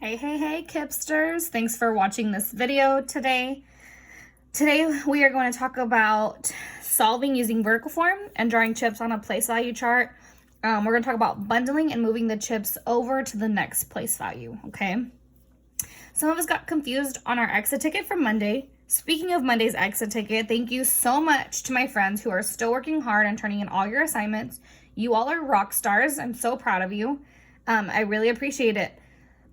Hey, Kipsters. Thanks for watching this video today. Today, we are going to talk about solving using vertical form and drawing chips on a place value chart. We're going to talk about bundling and moving the chips over to the next place value, okay? Some of us got confused on our exit ticket from Monday. Speaking of Monday's exit ticket, thank you so much to my friends who are still working hard and turning in all your assignments. You all are rock stars. I'm so proud of you. I really appreciate it.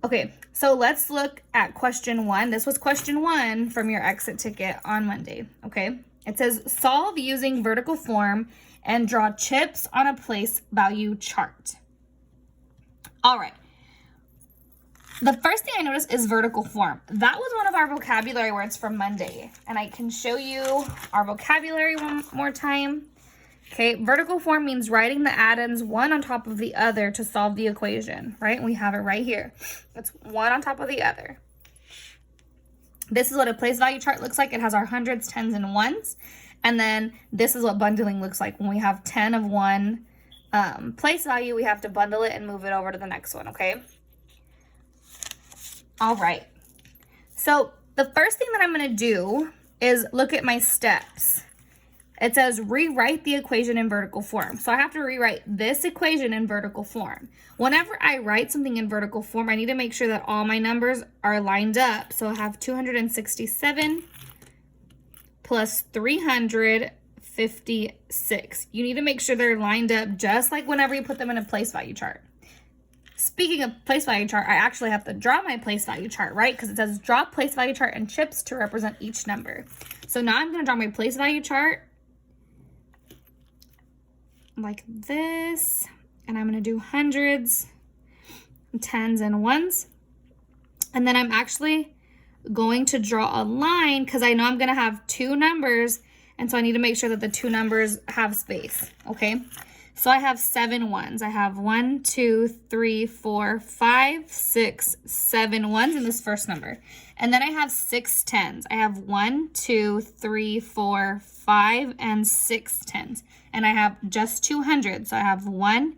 Okay, so let's look at question 1. This was question 1 from your exit ticket on Monday, okay? It says, solve using vertical form and draw chips on a place value chart. All right. The first thing I noticed is vertical form. That was one of our vocabulary words from Monday, and I can show you our vocabulary one more time. Okay, vertical form means writing the addends one on top of the other to solve the equation, right? We have it right here. It's one on top of the other. This is what a place value chart looks like. It has our hundreds, tens, and ones. And then this is what bundling looks like. When we have 10 of one place value, we have to bundle it and move it over to the next one, okay? All right. So the first thing that I'm going to do is look at my steps. It says rewrite the equation in vertical form. So I have to rewrite this equation in vertical form. Whenever I write something in vertical form, I need to make sure that all my numbers are lined up. So I have 267 plus 356. You need to make sure they're lined up just like whenever you put them in a place value chart. Speaking of place value chart, I actually have to draw my place value chart, right? Because it says draw place value chart and chips to represent each number. So now I'm going to draw my place value chart like this, and I'm going to do hundreds, tens, and ones. And then I'm actually going to draw a line because I know I'm going to have two numbers, and so I need to make sure that the two numbers have space, okay? So I have 7 ones. I have 1, 2, 3, 4, 5, 6, 7 ones in this first number. And then I have 6 tens. I have 1, 2, 3, 4, 5, and 6 tens. And I have just 200. So I have 1,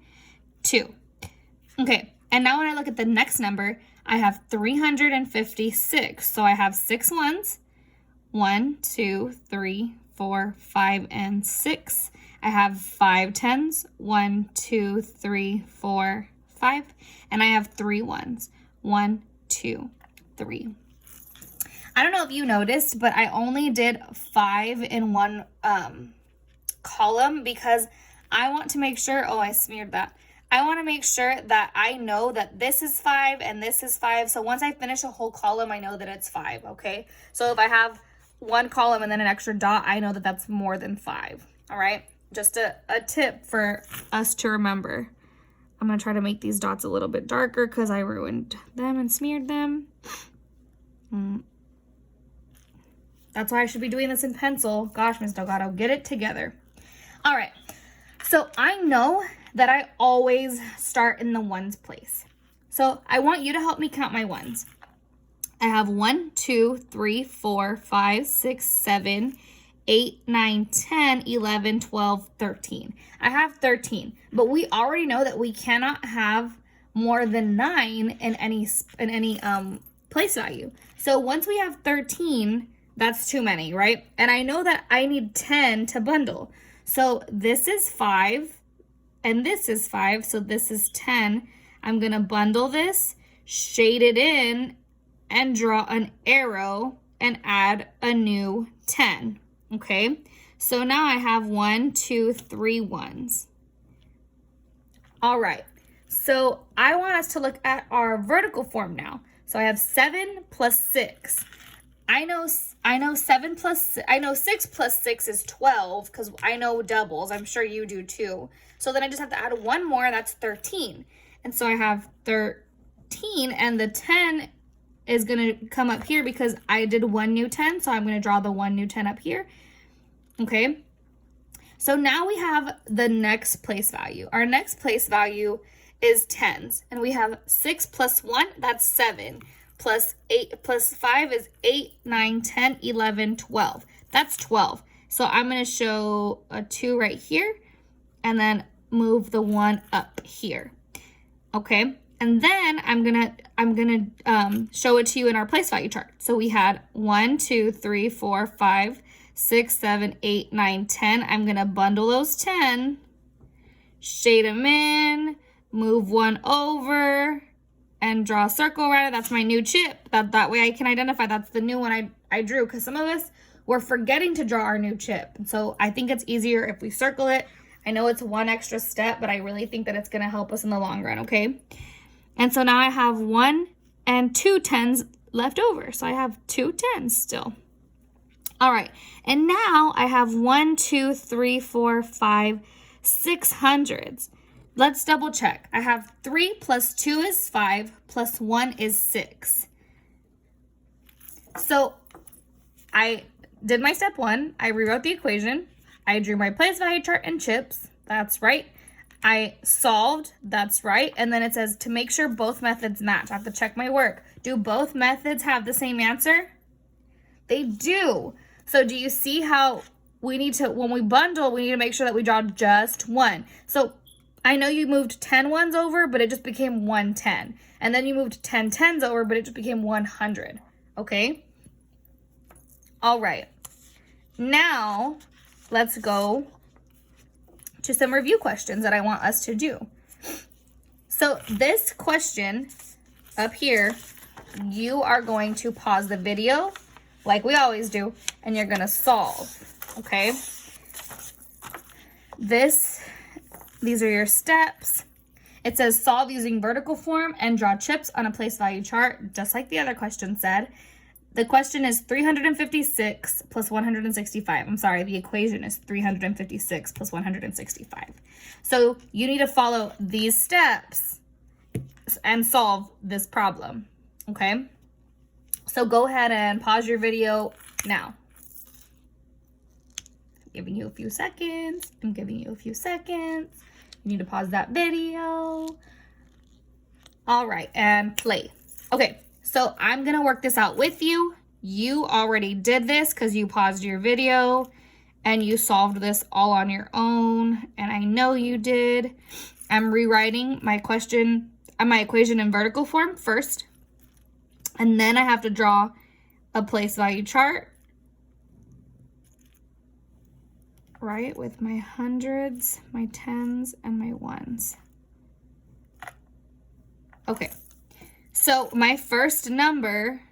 2. Okay, and now when I look at the next number, I have 356. So I have 6 ones. 1, 2, 3, 4, 5, and 6. I have 5 tens, 1, 2, 3, 4, 5, and I have 3 ones, 1, 2, 3. I don't know if you noticed, but I only did 5 in one column because I want to make sure, oh, I smeared that. I want to make sure that I know that this is 5 and this is 5. So once I finish a whole column, I know that it's 5, okay? So if I have one column and then an extra dot, I know that that's more than 5, all right? Just a tip for us to remember. I'm going to try to make these dots a little bit darker because I ruined them and smeared them. That's why I should be doing this in pencil. Gosh, Ms. Delgado, get it together. All right. So I know that I always start in the ones place. So I want you to help me count my ones. I have 1, 2, 3, 4, 5, 6, 7, 8, 9, 10, 11, 12, 13. I have 13, but we already know that we cannot have more than 9 in any place value. So once we have 13, that's too many, right? And I know that I need 10 to bundle. So this is 5 and this is 5, so this is 10. I'm going to bundle this, shade it in, and draw an arrow and add a new 10. Okay, so now I have 1, 2, 3 ones. All right, so I want us to look at our vertical form now. So I have 7 plus 6. I know 6 plus 6 is 12 because I know doubles. I'm sure you do too. So then I just have to add one more, that's 13. And so I have 13, and the 10 is going to come up here because I did one new 10, so I'm going to draw the one new 10 up here. Okay, so now we have the next place value. Our next place value is tens, and we have 6 plus 1, that's 7, plus 8 plus 5 is 8, 9, 10, 11, 12. That's 12. So I'm going to show a 2 right here, and then move the 1 up here. Okay, And then I'm gonna show it to you in our place value chart. So we had 1, 2, 3, 4, 5, 6, 7, 8, 9, 10. I'm gonna bundle those 10, shade them in, move one over, and draw a circle around it. That's my new chip. That way I can identify that's the new one I drew, because some of us were forgetting to draw our new chip. And so I think it's easier if we circle it. I know it's one extra step, but I really think that it's gonna help us in the long run, okay? And so now I have 1 and 2 10s left over. So I have 2 10s still. All right, and now I have 1, 2, 3, 4, 5, 6 hundreds. Let's double check. I have 3 plus 2 is 5 plus 1 is 6. So I did my step 1. I rewrote the equation. I drew my place value chart and chips. That's right. I solved. That's right. And then it says to make sure both methods match. I have to check my work. Do both methods have the same answer? They do. So do you see how we need to, when we bundle, we need to make sure that we draw just one. So I know you moved 10 ones over, but it just became 110. And then you moved 10 10s over, but it just became 100. Okay? All right. Now, let's go to some review questions that I want us to do. So this question up here, you are going to pause the video like we always do, and you're going to solve, okay? These are your steps. It says solve using vertical form and draw chips on a place value chart, just like the other question said. The question is 356 plus 165. I'm sorry, the equation is 356 plus 165. So you need to follow these steps and solve this problem, okay? So go ahead and pause your video now. I'm giving you a few seconds. You need to pause that video. All right, and play. Okay. So I'm gonna work this out with you. You already did this because you paused your video and you solved this all on your own, and I know you did. I'm rewriting my equation in vertical form first, and then I have to draw a place value chart, right, with my hundreds, my tens, and my ones. Okay. So my first number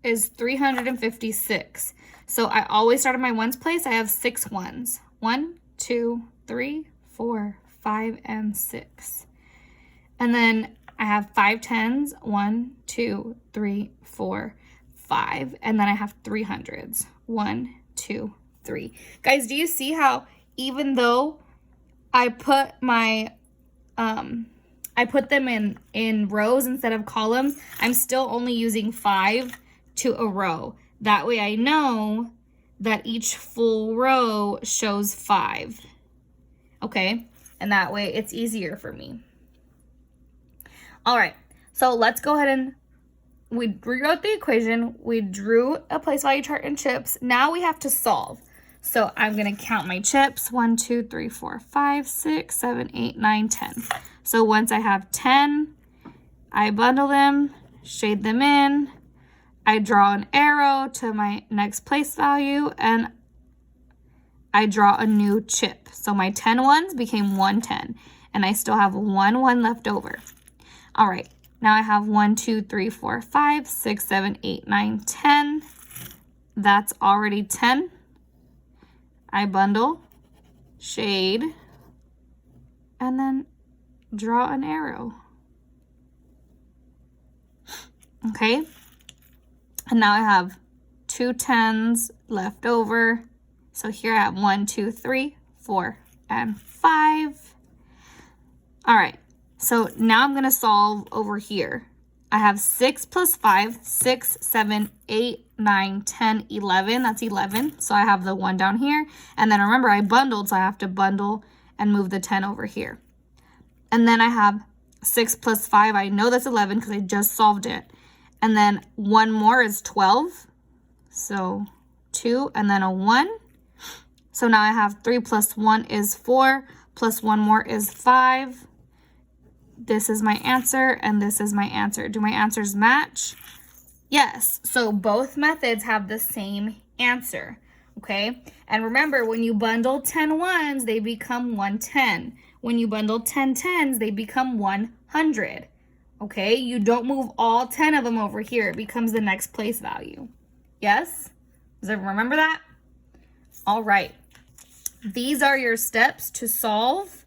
is 356. So I always start at my ones place. I have 6 ones. 1, 2, 3, 4, 5, and 6. And then I have 5 tens. 1, 2, 3, 4, 5. And then I have 3 hundreds. 1, 2, 3. Guys, do you see how even though I put my I put them in rows instead of columns, I'm still only using 5 to a row. That way I know that each full row shows 5. Okay? And that way it's easier for me. All right. So let's go ahead and we rewrote the equation. We drew a place value chart and chips. Now we have to solve. So I'm going to count my chips. 1, 2, 3, 4, 5, 6, 7, 8, 9, 10. So once I have 10, I bundle them, shade them in, I draw an arrow to my next place value, and I draw a new chip. So my 10 ones became 110, and I still have 1 1 left over. All right, now I have 1, 2, 3, 4, 5, 6, 7, 8, 9, 10. That's already 10. I bundle, shade, and then draw an arrow. Okay, and now I have 2 10s left over. So here I have 1, 2, 3, 4, and 5. All right, so now I'm gonna solve over here. I have 6 plus 5, 6, 7, 8, 9, 10, 11. That's 11. So I have the 1 down here. And then remember, I bundled, so I have to bundle and move the 10 over here. And then I have 6 plus 5. I know that's 11 because I just solved it. And then 1 more is 12. So 2 and then a 1. So now I have 3 plus 1 is 4. Plus 1 more is 5. This is my answer, and this is my answer. Do my answers match? Yes. So both methods have the same answer, okay? And remember, when you bundle 10 ones, they become 110. When you bundle 10 tens, they become 100, okay? You don't move all 10 of them over here. It becomes the next place value. Yes? Does everyone remember that? All right. These are your steps to solve,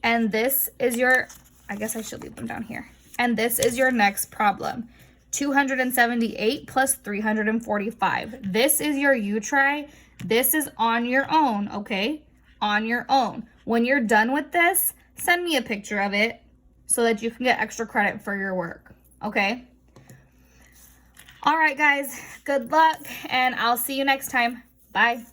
and this is your, I guess I should leave them down here. And this is your next problem. 278 plus 345. This is your you try. This is on your own, okay? On your own. When you're done with this, send me a picture of it so that you can get extra credit for your work, okay? All right, guys, good luck, and I'll see you next time. Bye.